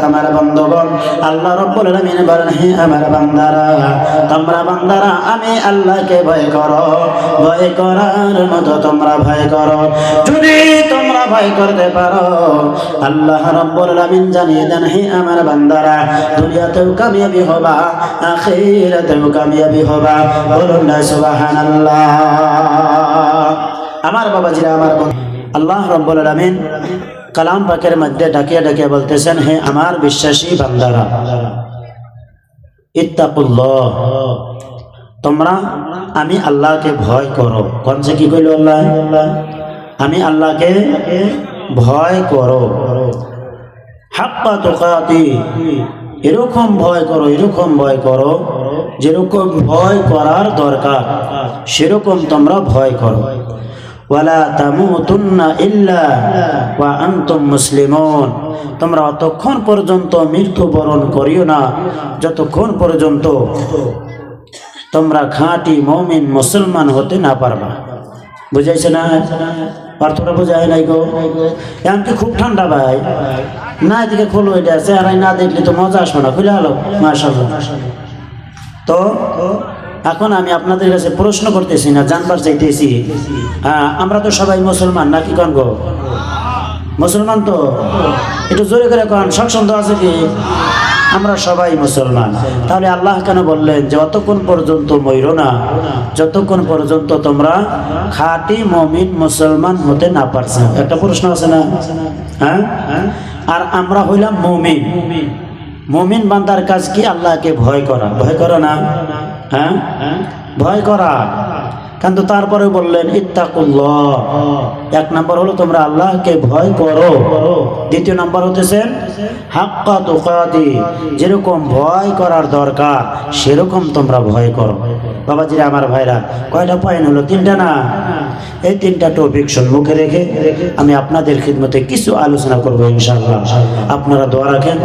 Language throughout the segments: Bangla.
আমার বন্ধুগণ, আল্লাহ রাব্বুল আলামিন বলেন, হে আমার বান্দারা, তোমরা বান্দারা আমি আল্লাহকে ভয় করো, ভয় করার মতো তোমরা ভয় করো। যদি তোমরা ভয় করতে পারো, আল্লাহ রাব্বুল আলামিন জানিয়ে দেন, হে আমার বান্দারা, দুনিয়াতেও কামিয়াবি হবা, আখিরাতেও কামিয়াবি হবা। বলুন না সুবহানাল্লাহ। আমার বাবাজিরা, আমার আল্লাহ রাব্বুল আলামিন কালাম পাকের মধ্যে ডাকিয়ে ডাকিয়ে বলতেছেন, হে আমার বিশ্বাসী বান্দারা, ইত্তাকুল্লাহ, তোমরা আমি আল্লাহকে ভয় করো। কোন যে কি কইল আল্লাহ? আমি আল্লাহকে ভয় করো, হাক্কা তুকাতি, এরকম ভয় করো, এরকম ভয় করো যেরকম ভয় করার দরকার সেরকম তোমরা ভয় করো। ওয়ালা তামুতুন্না ইল্লা ওয়া আনতুম মুসলিমুন, তোমরা অতক্ষণ পর্যন্ত মৃত্যুবরণ করিও না যতক্ষণ পর্যন্ত তোমরা খাঁটি মুমিন মুসলমান হতে না পারবা। বুঝাইছে না? অর্থটা বোঝায় নাই গো? এমনকি খুব ঠান্ডা ভাই, না এদিকে খোলো, এটা চেহারায় না দেখলে তো মজা আসবে না। খুলে আলো, মাশাআল্লাহ। তো এখন আমি আপনাদের কাছে প্রশ্ন করতেছি না, জানবার চাইতেছি, আমরা তো সবাই মুসলমান নাকি? কোন গো? মুসলমান তো? একটু জোরে করে কোন, স্বচ্ছন্দ আছে কি? আমরা সবাই মুসলমান। তাহলে আল্লাহ কেন বললেন যে অতক্ষণ পর্যন্ত মইরো না যতক্ষণ পর্যন্ত তোমরা খাঁটি মুমিন মুসলমান হতে না পারছো? একটা প্রশ্ন আছে না? হ্যাঁ। আর আমরা হইলাম মুমিন। মুমিন বান্দার কাজ কি? আল্লাহকে ভয় করা। ভয় করো না? হ্যাঁ, ভয় করা। কিন্তু তারপরে বললেন ইত্তাকুল্লাহ। এক নাম্বার হলো তোমরা আল্লাহকে ভয় করো। দ্বিতীয় নাম্বার হতেছে হাক্কা তুকাতি, যেরকম ভয় করার দরকার সেরকম তোমরা ভয় করো। বাবাজিরা, আমার ভাইরা, কয়টা পয়েন্ট হলো? তিনটা না? এই তিনটা টপিক সম্মুখে রেখে আমি আপনাদের খিদমতে কিছু আলোচনা করব ইনশাআল্লাহ। আপনারা দোয়া রাখেন,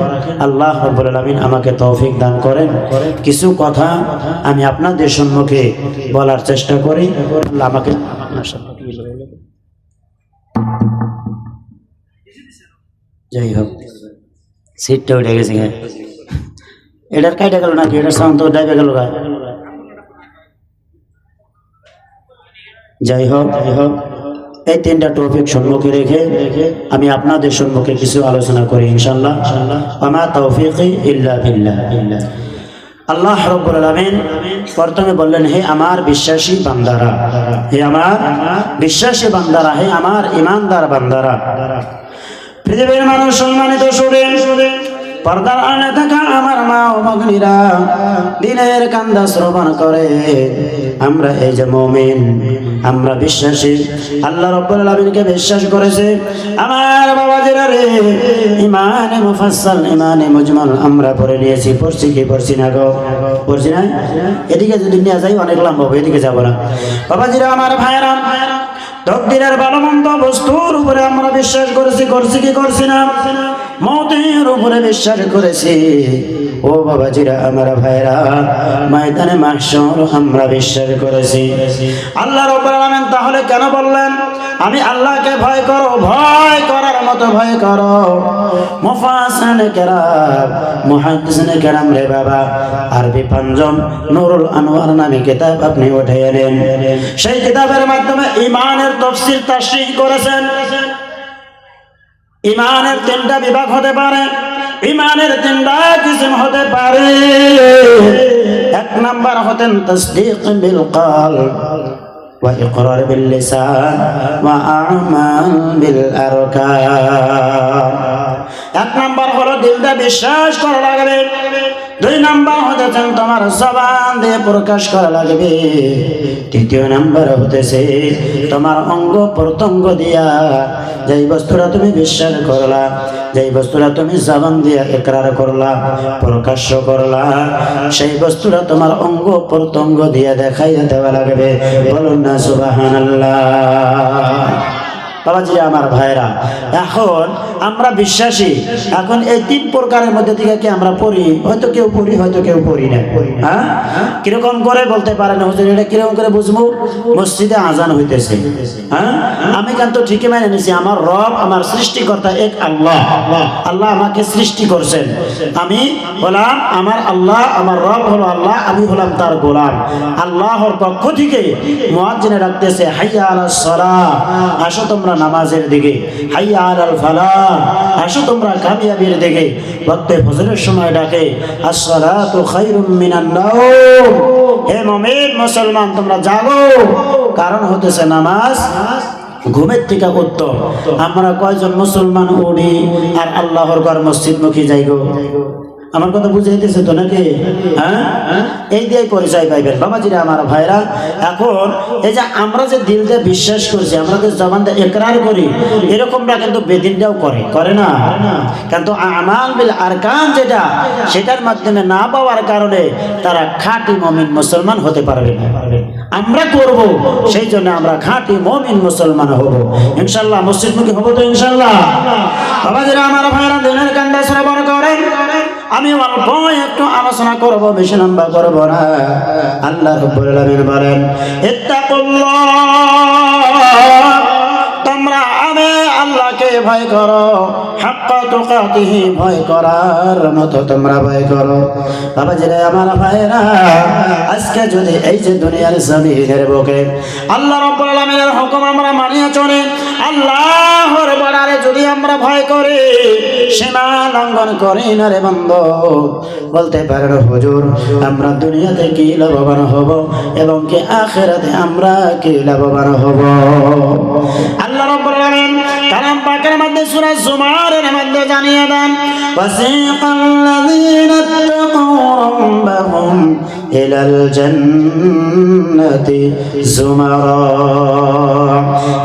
আল্লাহ রাব্বুল আলামিন আমাকে তৌফিক দান করেন। কিছু কথা আমি আপনাদের সম্মুখে বলার চেষ্টা করি। আল্লাহ আমাকে যাই হোক, সিটটা উঠে গেছে। এটার কাইটা গেল নাকি? এটার সাউন্ড তো ডাইবে গেল। যাই হোক, এই তিনটা টপিক সম্মুখে রেখে আমি আপনাদের সম্মুখে কিছু আলোচনা করি ইনশাআল্লাহ। ওয়া তাওফীকি ইল্লা বিল্লাহ। আল্লাহ রাব্বুল আলামিন প্রথমে বললেন, হে আমার বিশ্বাসী বান্দারা, হে আমার বিশ্বাসী বান্দারা, হে আমার ঈমানদার বান্দারা। পৃথিবীর মানুষ সম্মানিত শুনে পর্দার আড়ালে থাকা আমার মা ও ভগ্নীরা দিনের কান্দা শ্রবণ করে, আমরা এই যে মুমিন, আমরা বিশ্বাসী, আল্লাহ রাব্বুল আলামিনকে বিশ্বাস করেছে। আমার বাবাজিরা রে, ইমানে মুফাসসাল, ইমানে মুজমাল আমরা পড়ে নিয়েছি। পড়ছি কি? পড়ছি না গো? পড়ছি না? এদিকে যদি নিয়ে যাই অনেক লম্বা হবে, এদিকে যাবো না। বাবাজিরা, আমার ভাইরা, তকদিরের ভালো মন্দ বস্তুর উপরে আমরা বিশ্বাস করেছি। করছি কি? করছি না? মওতের উপরে বিশ্বাস করেছি। ও বাবাজিরা, আমার ভাইরা, ময়দানে মাহশর আমরা বিশ্বাস করেছি। আল্লাহ রাব্বুল আলামিন তাহলে কেন বললেন আমি আল্লাহকে ভয় করো? ভয় করার মতো ভয় করো। মুফাসসিরিনে কেরাম, মুহাদ্দিসিনে কেরাম রে বাবা, আরবি পাঞ্জম নুরুল আনওয়ার নামে কিতাব আপনি উঠে এলেন। সেই কিতাবের মাধ্যমে ঈমানের তাফসীর তাশরীহ করেছেন। ঈমানের তিনটা বিভাগ হতে পারে, ঈমানের তিনটা কিসম হতে পারে। এক নাম্বার হতেন তাসদীক বিল কলব ওয়া ইকরার বিল লিসান ওয়া আমাল বিল আরকান। এক নাম্বার হলো দিলটা বিশ্বাস করা লাগবে। দুই নাম্বার হতেছে তোমার জবান দিয়ে প্রকাশ করা লাগবে। তৃতীয় নাম্বার হতেছে তোমার অঙ্গ প্রত্যঙ্গ দিয়া যেই বস্তুটা তুমি বিশ্বাস করলা, যেই বস্তুটা তুমি জবান দিয়া ইকরার করলা, প্রকাশ্য করলা, সেই বস্তুটা তোমার অঙ্গ প্রত্যঙ্গ দিয়া দেখাইয়া দেওয়া লাগবে। বলুন না সুবহানাল্লাহ। বাবাজিরা আমার ভাইরা, এখন আমরা বিশ্বাসী, এখন এই তিন প্রকারের মধ্যে থেকে কি আমরা পড়ি? হয়তো কেউ পড়ি, হয়তো কেউ পড়ি না। হ্যাঁ, কিরকম করে বলতে পারেন হুজুর, এটা কিরকম করে বুঝবো? মসজিদে আজান হইতেছে, হ্যাঁ, আমি কিন্তু ঠিকই মেনে নিছি আমার রব, আমার সৃষ্টিকর্তা এক আল্লাহ। আল্লাহ আমাকে সৃষ্টি করছেন, আমি হলাম আমার আল্লাহ, আমার রব হলো আল্লাহ, আমি হলাম তার গোলাম। আল্লাহর পক্ষ থেকে মুয়াজ্জিনে ডাকতেছে হাইয়া আলাস সালাহ, আসো তোমরা নামাজের দিকে, হাইয়া আলাল ফালাহ, আসো তোমরা কামিয়াবির দিকে। ওয়াক্তে ফজরের সময় ডাকে আসসালাতু খায়রুম মিনান নাওম, হে মুমিন মুসলমান তোমরা জাগো, কারণ হতেছে নামাজ ঘুমের থেকে উত্তম। আমরা কয়জন মুসলমান উঠি আর আল্লাহর ঘর মসজিদমুখী যাই গো? আমার কথা বুঝাইতেছে তো নাকি? হ্যাঁ, এই দিয়ে পরিচয় পাইবেন বাবাজিরা আমার ভাইরা। এখন এই যে আমরা যে দিল দিয়ে বিশ্বাস করছি, আমরা যে জবান দিয়ে ইকরার করি, এরকমটা কিন্তু বেদিনটাও করে না। কিন্তু আমাল বিল আরকান যেটা, সেটার মাধ্যমে না পাওয়ার কারণে তারা খাঁটি মুমিন মুসলমান হতে পারবে না। আমরা করব, সেই জন্য আমরা খাঁটি মুমিন মুসলমান হব ইনশাআল্লাহ, মসজিদমুখী হব তো ইনশাআল্লাহ। বাবাজিরা আমার ভাইরা, দিনের কান্দা শ্রবণ করেন। আমি অল্প একটু আলোচনা করব, বেশি লম্বা করব না। আল্লাহ রাব্বুল আলামিন বলেন ইত্তাকুল্লাহ, তোমরা আমি আল্লাহকে ভয় করো, হাক্কা তুকাতিহি, ভয় করার মতো তোমরা ভয় করো। বাবাজিরা আমার ভাইরা, আজকে যদি এই যে দুনিয়ার জমিনের বুকে আল্লাহ রাব্বুল আলামিনের হুকুম আমরা মানিয়ে চলি, আল্লাহর বর্ডারে যদি আমরা ভয় করি, সীমা লঙ্ঘন করি না রে বন্ধু, বলতে পারেন হুজুর আমরা দুনিয়াতে কি লাভবান হব এবং কি আখিরাতে আমরা কি লাভবান হব? আল্লাহ রাব্বুল আলামিন কালাম পাকের মধ্যে সূরা জুমারের মধ্যে জানিয়ে দেন ওয়াসিকাল্লাযীনা ইত্তাকাউ রাব্বাহুম ইলাল জান্নাতি যুমারা।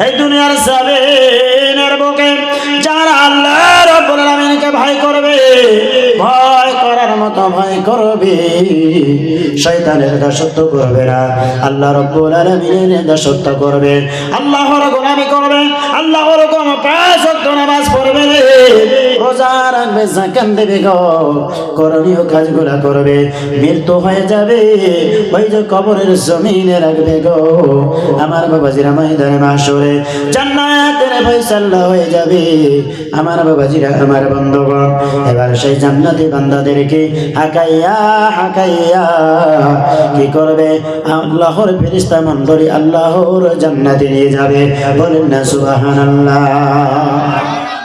এই দুনিয়ার জমিনের বুকে যারা আল্লাহ রাব্বুল আলামিনকে ভয় করবে, ভয় করার মতো ভয় করবে, শয়তানের দাসত্ব করবে না, আল্লাহ রাব্বুল আলামিনের দাসত্ব করবে, আল্লাহর গোলামি করবে, আল্লাহর পাঁচ ওয়াক্ত নামাজ পড়বে, রোজা রাখবে, যাকাত দেবে গো, করণীয় কাজগুলো করবে, মৃত্যু হয়ে যাবে ওই যে কবরের জমিনে রাখবে গো আমার বাবাজিরা, ময়দানে মাশরে জান্নাতের ফয়সালা হয়ে যাবে আমার বাবাজিরা, আমার বন্ধুগণ। এবার সেই জান্নাতি বান্দাদেরকে হাকাইয়া হাকাইয়া কি করবে? আল্লাহর ফেরেশতা মণ্ডলী আল্লাহর জান্নাতে নিয়ে যাবে, বলেন না সুবহানাল্লাহ।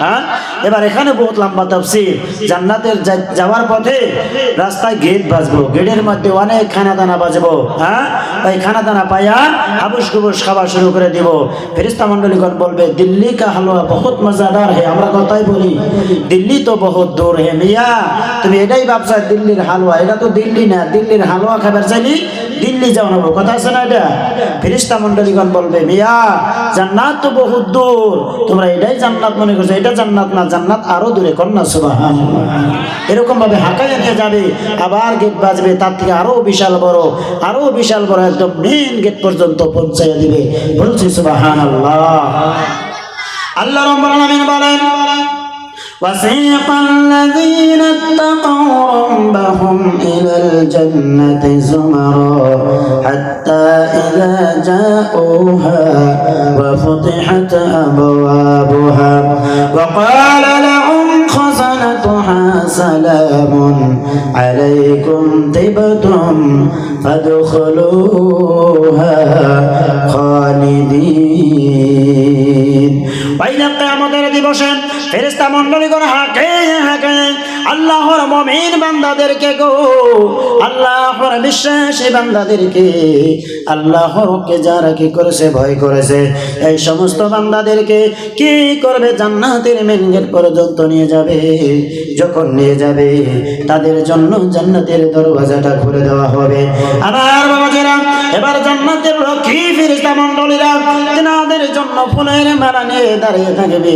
হ্যাঁ, এবার এখানে বহুত লম্বা তাফসীর। জান্নাতের যাওয়ার পথে রাস্তায় গেট বাজবো, গেটের মধ্যে অনেক খানা দানা বাজবো। হ্যাঁ, ওই খানা দানা পাইয়া হাবুস গুবুস খাওয়া শুরু করে দিব। ফেরেশতা মণ্ডলীগণ বলবে দিল্লি কা হালুয়া বহুত মজাদার হে। আমরা কথাই বলি দিল্লি তো বহুত দূর হে মিয়া, তুমি এটাই ভাবছা দিল্লির হালুয়া, এটা তো দিল্লি না, দিল্লির হালুয়া খাবার চাইলি দিল্লি যাও না, কথা আছে না এটা? ফেরেশতা মণ্ডলীগণ বলবে মিয়া জান্নাত তো বহুত দূর, তোমরা এটাই জান্নাত মনে করছো, এটা জান্নাত না, জান্নাত আরো দূরে, কন্যা সুবহানাল্লাহ। এরকম ভাবে হাঁকাইয়া নিয়ে যাবে, আবার গেট বাজবে, তার থেকে আরো বিশাল বড়, আরো বিশাল বড়, একদম মেইন গেট পর্যন্ত পৌঁছাইয়া দিবে, বলছি সুবহানাল্লাহ। আল্লাহ রাব্বুল আলামিন বলেন وسيق الذين اتقوا ربهم إلى الجنة زمرا حتى إذا جاءوها وفتحت أبوابها وقال لهم خزنتها سلام عليكم طبتم فادخلوها خالدين। وإذا قامت দিবসে ফেরেশতা মণ্ডলীগণ হাঁকে হাঁকে আল্লাহর মুমিন বান্দাদেরকে গো, আল্লাহর বিশ্বাসী বান্দাদেরকে, আল্লাহকে যারা কি করেছে, ভয় করেছে, এই সমস্ত বান্দাদেরকে কি করবে? জান্নাতের মেন গেট পর্যন্ত নিয়ে যাবে। যখন নিয়ে যাবে তাদের জন্য জান্নাতের দরওয়াজাটা খুলে দেওয়া হবে। আমার বাবাজিরা এবার জান্নাতের রক্ষী ফেরেশতা মণ্ডলীরা তেনাদের জন্য ফুলের মালা নিয়ে দাঁড়িয়ে থাকবে,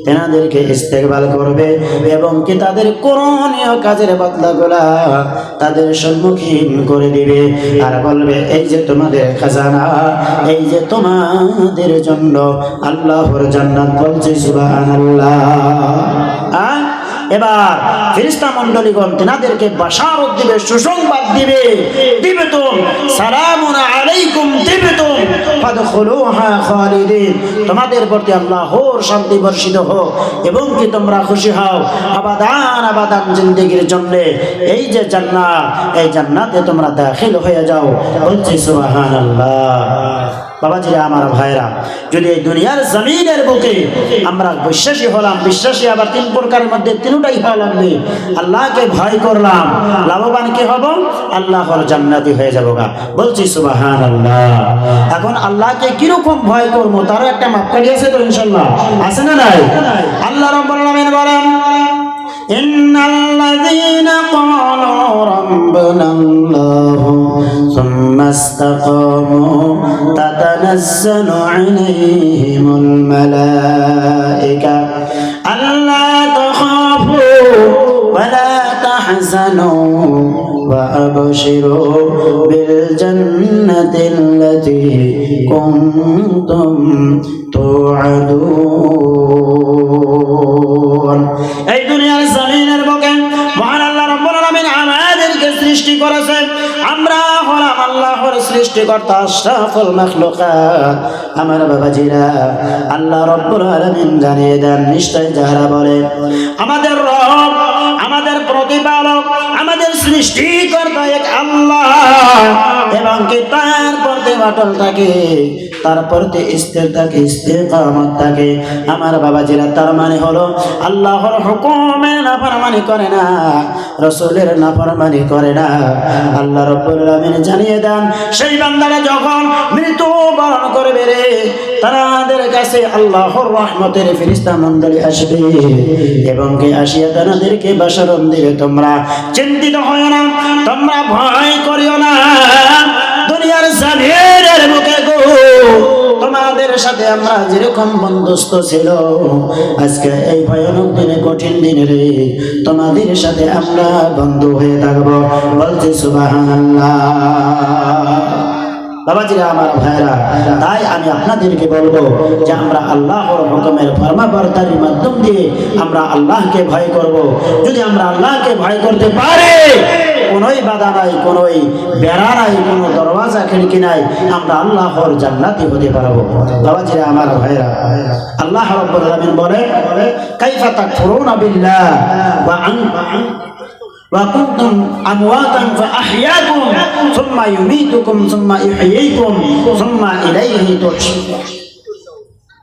তেনাদেরকে ইস্তেকবাল করবে এবং কি তাদের করণীয় কাজের বদলাগুলা তাদের সম্মুখীন করে দিবে আর বলবে এই যে তোমাদের খাজানা, এই যে তোমাদের জন্য আল্লাহর জান্নাত। বলছে সুবহানাল্লাহ। এবার ফেরেশতা মণ্ডলীগণ তেনাদেরকে বাশারত দিবে, সুসংবাদ দিবে, দিবেতুম সালামুন আলাইকুম দিবেতুম ফাদখুলুহা খালিদিন, তোমাদের প্রতি আল্লাহর শান্তি বর্ষিত হোক এবং কি তোমরা খুশি হও আবাদান আবাদান জিন্দেগির জন্য। এই যে জান্নাত, এই জান্নাতে তোমরা দাখিল হয়ে যাও। বলছি সুবহানাল্লাহ। বাবাজিরা আমার ভাইরা, যদি এই দুনিয়ার জমিনের বুকে আমরা বিশ্বাসী হলাম, বিশ্বাসী আবার তিন প্রকারের মধ্যে তিনটাই হওয়া লাগবে। আল্লাহকে ভয় করলাম, লাভবান কি হব? আল্লাহর জান্নাতি হয়ে যাবো গা। বলছি সুবহানাল্লাহ। এখন আল্লাহকে কিরকম ভয় করবো তারও একটা মাপকাঠি আছে তো ইনশাআল্লাহ, আছে না নাই? আল্লাহ রাব্বুল আলামিন বলেন ইন্নাল্লাযীনা ক্বালু রাব্বুনাল্লাহু সুম্মা ইসতাকামু তাতানাজ্জালু আলাইহিমুল মালায়েকা আল্লা তাখাফু ওয়া লা তাহজানু ওয়া আবশিরু বিল জান্নাতিল্লাতী কুনতুম তুআদুন। এই দুনিয়ার জমিনের বুকে মহান আল্লাহ রাব্বুল আলামিন আমাদেরকে সৃষ্টি করেছেন। আমরা হলাম আল্লাহর সৃষ্টিকর্তা, আশরাফুল মাখলুকাত। আমার বাবাজিরা, আল্লাহ রাব্বুল আলামিন জানিয়ে দেন নিশ্চয় যারা বলে আমাদের রব, আমাদের প্রতিপালক, আমাদের সৃষ্টিকর্তা এক আল্লাহ এবং কি তার প্রতি অটল থাকে, তার প্রতি স্থির থাকে, ইস্তেকামত থাকে। আমার বাবাজিরা, তার মানে হলো আল্লাহর হুকুমের নাফরমানি করে না, রাসূলের নাফরমানি করে না। আল্লাহ রাব্বুল আলামিন জানিয়ে দেন সেই বান্দারা যখন মৃত্যু বরণ করবে রে, তাদের কাছে আল্লাহর রহমতের ফেরেশতা মণ্ডলী আসবে এবং কি আসিয়া তাদেরকে বাশারত দিবে, তোমরা চিন্তিত হয়ো না, তোমরা ভয় করিও না। দুনিয়ার জমিনের বুকে গো তোমাদের সাথে আমরা যেরকম বন্ধুত্ব ছিল, আজকে এই ভয়ানক দিনে, কঠিন দিনে রে তোমাদের সাথে আমরা বন্ধু হয়ে থাকবো। বলছি সুবহানাল্লাহ। বাবাজিরা আমার ভাইরা, তাই আমি আপনাদেরকে বলবো যে আমরা আল্লাহর হুকুমের ফরমাবরদারির মাধ্যম দিয়ে আমরা আল্লাহকে ভয় করব। যদি আমরা আল্লাহকে ভয় করতে পারি, কোনোই বাধা নাই, কোনোই বেড়া নাই, কোনো দরওয়াজা খিড়কি নাই, আমরা আল্লাহর জান্নাতি হতে পারবো। বাবাজিরা আমার ভাইরা, আল্লাহ রাব্বুল আলামিন বলে কাইফা তাকফুরুনা বিল্লাহ ওয়া কুনতুম আমওয়াতান ফাআহইয়াকুম সুম্মা ইউমীতুকুম সুম্মা ইহয়ীকুম সুম্মা ইলাইহি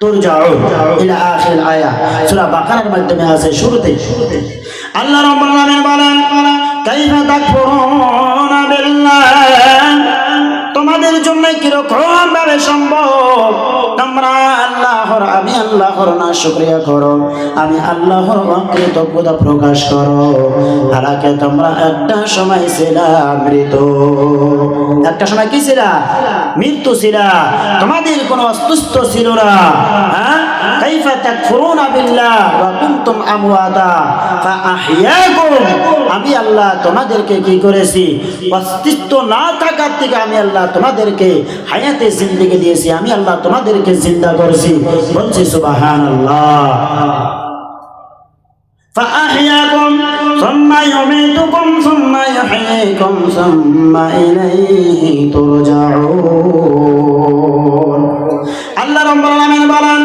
তুরজাউন ইলা আখির আয়া। সূরা বাকারার মাধ্যমে আছে শুরুতে। আল্লাহ রাব্বুল আলামিন বলেন কাইফা তাকফুরুনা বিল্লাহ, তোমাদের জন্য কিরকম ভাবে সম্ভব তোমরা আল্লাহর, আমি আল্লাহর না শুকরিয়া করো, আমি আল্লাহর অকৃতজ্ঞতা প্রকাশ করো। হালাকে তোমরা একটা সময় ছিলা মৃত, একটা সময় কি ছিলা? মৃত্যু ছিলা, তোমাদের কোনো অস্তিত্ব ছিল না। হ্যাঁ, কাইফা তাকফুরুনা বিল্লাহ ওয়া কুনতুম আমওয়াতা ফাআহইয়াকুম, আমি আল্লাহ তোমাদেরকে কি করেছি? অস্তিত্ব না থাকার থেকে আমি আল্লাহ তোমাদেরকে হায়াতে জিন্দেগি দিয়েছি, আমি আল্লাহ তোমাদেরকে জিন্দা করেছি। বলছি সুবহানাল্লাহ। فأحياكم ثم يميتكم ثم يحييكم ثم إليه ترجعون। আল্লাহ রাব্বুল আলামিন বলেন,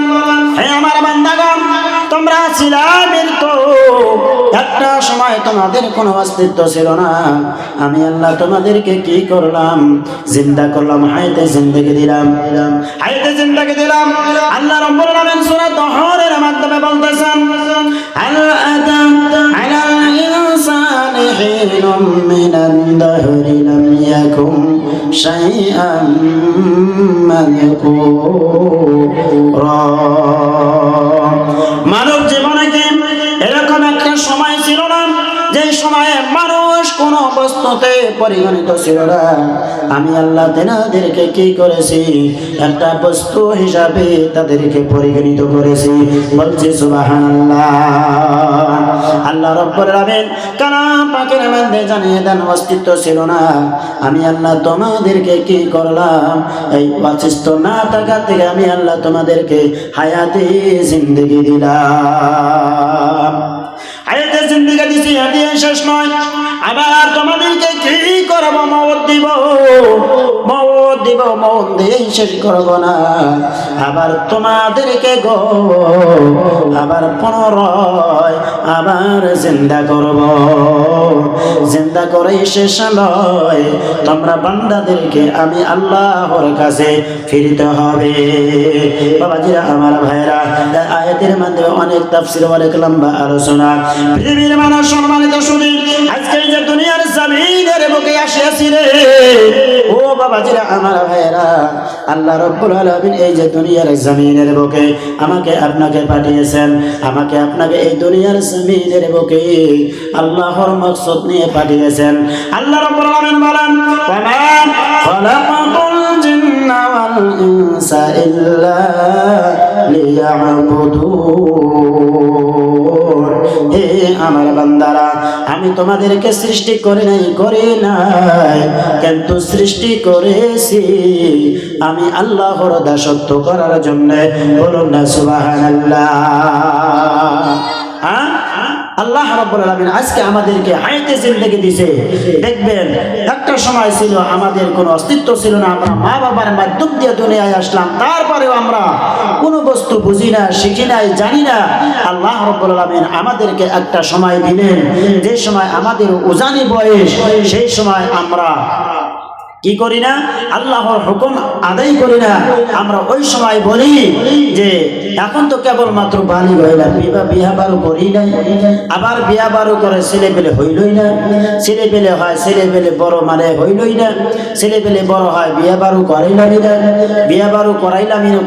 হে আমার বান্দাগণ, তোমরা ছিলা মৃত্যু, একটা সময় তোমাদের কোনো অস্তিত্ব ছিল না, আমি আল্লাহ তোমাদেরকে কি করলাম? জিন্দা করলাম, হায়াতে জিন্দেগি দিলাম, হায়াতে জিন্দেগি দিলাম। আল্লাহ রাব্বুল আলামিন সূরা তাহরের মাধ্যমে বলতেছেন আল আতা আলাল ইনসানি হিনুম মিনাদ দাহরি লাম ইয়াকুম শাইআম মাযকুরা। মানব জীবনে কি এরকম একটা সময় ছিল না যে সময়ে মানুষ কোনো বস্তুতে পরিগণিত ছিল না। আমি আল্লাহ তেনাদেরকে কি করেছি, একটা বস্তু হিসাবে তাদেরকে পরিগণিত করেছি। বলছি সুবহানাল্লাহ। আল্লাহ রাব্বুল আলামিন কালাম পাকের মধ্যে জানিয়ে দেন, অস্তিত্ব ছিল না, আমি আল্লাহ তোমাদেরকে কি করলাম, এই অস্তিত্ব না থাকা থেকে আমি আল্লাহ তোমাদেরকে হায়াতে জিন্দেগি দিলাম। হায়াতে জিন্দেগি দিছি, হাদিয়ে শেষ নয়, আবার তোমাদেরকে কি করব, মওত দিব, মওত দিব, মওত দিয়ে শেষ করব না, আবার তোমাদেরকে গো আবার পুনরায় আবার জিন্দা করব। জিন্দা করে শেষ নয়, তোমরা বান্দাদেরকে আমি আল্লাহর কাছে ফিরতে হবে। বাবাজিরা, আমার ভাইরা, আয়াতের মধ্যে অনেক তাফসীর, অনেক লম্বা আলোচনা। পৃথিবীর মানুষ, সম্মানিত শুনি, আজকে যে দুনিয়ার জমিনের বুকে আসিয়াছি রে ও বাবাজিরা, আমার ভাইরা, আল্লাহ রাব্বুল আলামিন এই যে দুনিয়ার জমিনের বুকে আমাকে আপনাকে পাঠিয়েছেন, আমাকে আপনাকে এই দুনিয়ার জমিনের বুকে আল্লাহর মাকসুদ নিয়ে পাঠিয়েছেন। আল্লাহ রাব্বুল আলামিন বলেন, ওয়া মা খালাকাতুল জিন্না ওয়াল ইনসা ইল্লা লিয়াবুদুন। হে আমার বান্দারা, আমি তোমাদেরকে সৃষ্টি করি নাই কিন্তু সৃষ্টি করেছি আমি আল্লাহর দাসত্ব করার জন্য। বলুন না সুবহানাল্লাহ। আল্লাহ রাব্বুল আলামিন আজকে আমাদেরকে হায়াতে জিন্দেগি দিয়েছে। দেখবেন একটা সময় ছিল আমাদের কোনো অস্তিত্ব ছিল না, আমরা মা বাবার মাধ্যম দিয়ে দুনিয়ায় আসলাম, তারপরেও আমরা কোনো বস্তু বুঝি না, শিখি নাই, জানি না। আল্লাহ রাব্বুল আলামিন আমাদেরকে একটা সময় দিলেন, যে সময় আমাদের উজানি বয়স, সেই সময় আমরা কি করি না, আল্লাহর হুকুম আদায় করি না। আমরা ওই সময় বলি যে এখন তো কেবলমাত্র বালিগ হইলাম, বিয়া বারো করি নাই, আবার বিয়া বারো করে ছেলে পেলে হইলই না, ছেলে পেলে হয়, ছেলে পেলে বড় মানে হইলই না, ছেলে পেলে বড় হয়, বিয়া বারো করাইলামই না, বিয়া বারো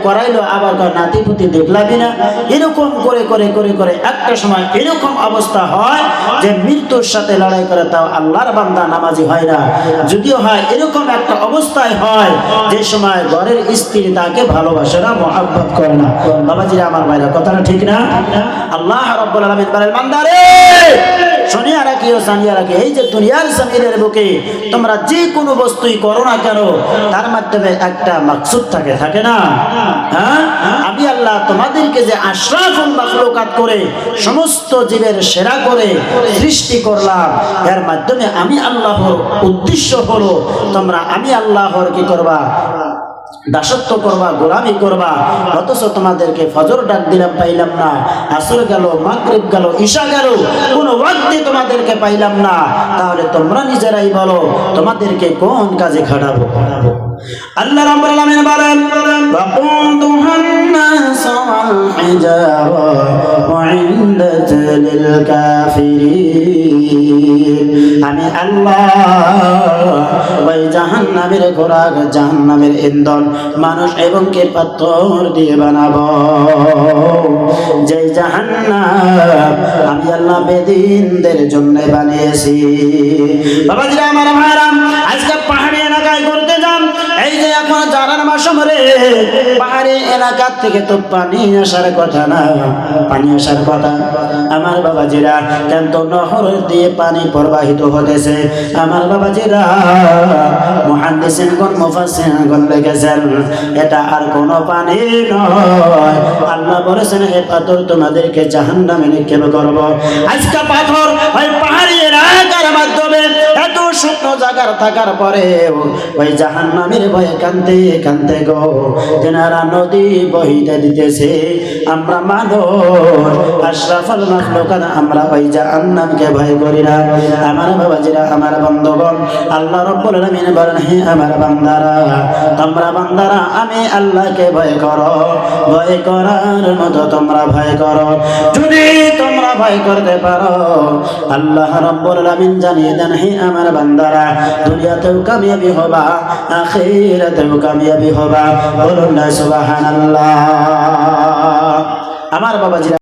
করাইলো আবার নাতি পুতি দেখলামই না। এরকম করে করে করে করে একটা সময় এরকম অবস্থা হয় যে মৃত্যুর সাথে লড়াই করে তাও আল্লাহর বান্দা নামাজি হয় না। যদিও হয় এরকম একটা অবস্থায় হয় যে সময় ঘরের স্ত্রী তাকে ভালোবাসে না, মহব্বত করে না। বাবাজিরা, আমার ভাইরা, কথাটা ঠিক না? আল্লাহ রাব্বুল আলামিন বলেন, বান্দারে শুনিয়া রাখিও, জানিয়া রাখি, এই যে দুনিয়ার জমিনের বুকে তোমরা যে কোনো বস্তুই করো না কেন, তার মাধ্যমে একটা মাকসুদ থাকে না? হ্যাঁ, আমি আল্লাহ তোমাদেরকে যে আশরাফুল মাখলুকাত করে সমস্ত জীবের সেরা করে সৃষ্টি করলাম, এর মাধ্যমে আমি আল্লাহর উদ্দেশ্য হলো তোমরা আমি আল্লাহর কি করবা, দাসত্ব করবা, গোলামি করবা। অথচ তোমাদেরকে ফজর ডাক দিলাম, পাইলাম না, আসর গেল, মাগরিব গেল, ঈশা গেল, কোনো ওয়াক্তে তোমাদেরকে পাইলাম না। তাহলে তোমরা নিজেরাই বলো তোমাদেরকে কোন কাজে খাটাবো? আল্লাহ রাব্বুল আলামিন বলেন, ওয়াকুনতুহান নাস ওয়াল হিজারা ওয়াইন্দাত লিল কাফিরিন। আমি আল্লাহ ওই জাহান্নামের খোরাক, জাহান্নামের ইন্ধন মানুষ এবং কে পাথর দিয়ে বানাবো। যে জাহান্নাম আমি আল্লাহ বেদিনদের জন্য বানিয়েছি। বাবাজিরা, আমার ভাইরা, আজকে পাহাড়ি এলাকায় করতে যান, এই যে এখন জানার মাসম রে, পাহাড়ি এলাকা থেকে তো পানি আসার কথা না, পানি আসার কথা। আমার বাবাজিরা, কিন্তু নহর দিয়ে পানি প্রবাহিত হতেছে। আমার বাবাজিরা, মুহাদ্দিসিনগণ, মুফাসসিরগণ লিখেছেন এটা আর কোনো পানি নয়। আল্লাহ বলেছেন, হে পাথর তোমাদেরকে জাহান্নামে নিক্ষেপ করব। আজকে পাথর ওই পাহাড়ি এলাকার মাধ্যমে এত শুকনো জায়গার থাকার পরে ওই জাহান্নামের ভয়ে কাঁদতে কাঁদতে গো তেনারা নদী বহিতে দিতেছে। আমরা মানুষ আশরাফুল মাখলুকাত, আমরা ওই জাহান্নামকে ভয় করি না। আমার বাবাজিরা, আমার বন্ধুগণ, আল্লাহ রাব্বুল আলামিন বলেন, হে আমার বান্দারা, তোমরা বান্দারা আমি আল্লাহকে ভয় করো, ভয় করার মতো তোমরা ভয় করো। যদি তোমরা ভয় করতে পারো, আল্লাহ রাব্বুল আলামিন জানিয়ে দেন, হে আমার বান্দারা, দুনিয়াতেও কামিয়াবি হবা, আখিরাতেও কামিয়াবি হবা। বলুন না সুবহানাল্লাহ। আমার বাবাজিরা।